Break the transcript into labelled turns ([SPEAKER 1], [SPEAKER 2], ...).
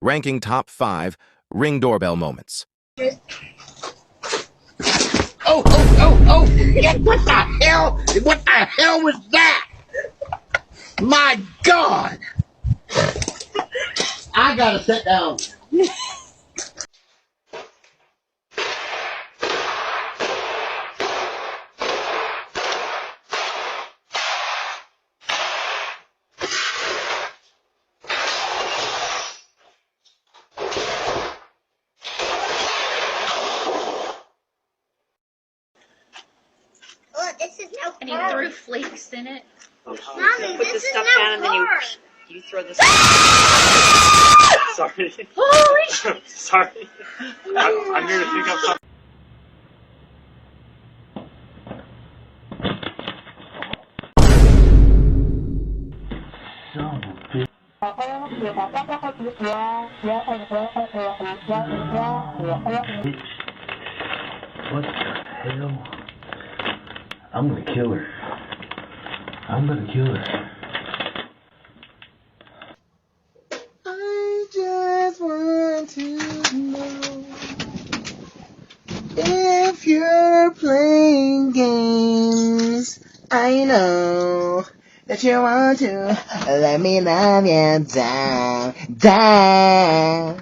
[SPEAKER 1] ranking top 5 Ring Doorbell Moments.
[SPEAKER 2] Oh! What the hell? What the hell was that? My God! I gotta sit down.
[SPEAKER 3] Look, this is no
[SPEAKER 4] And he threw flakes in it.
[SPEAKER 3] Mommy,
[SPEAKER 4] Put the
[SPEAKER 3] this is
[SPEAKER 4] stuff
[SPEAKER 3] no
[SPEAKER 4] down and then
[SPEAKER 3] car.
[SPEAKER 4] you throw the
[SPEAKER 5] Sorry.
[SPEAKER 4] Holy shit!
[SPEAKER 5] Sorry. I'm here to pick up something.
[SPEAKER 6] What the hell? I'm gonna kill her. I'm gonna kill her.
[SPEAKER 2] I just want to know if you're playing games. I know that you want to let me love you down.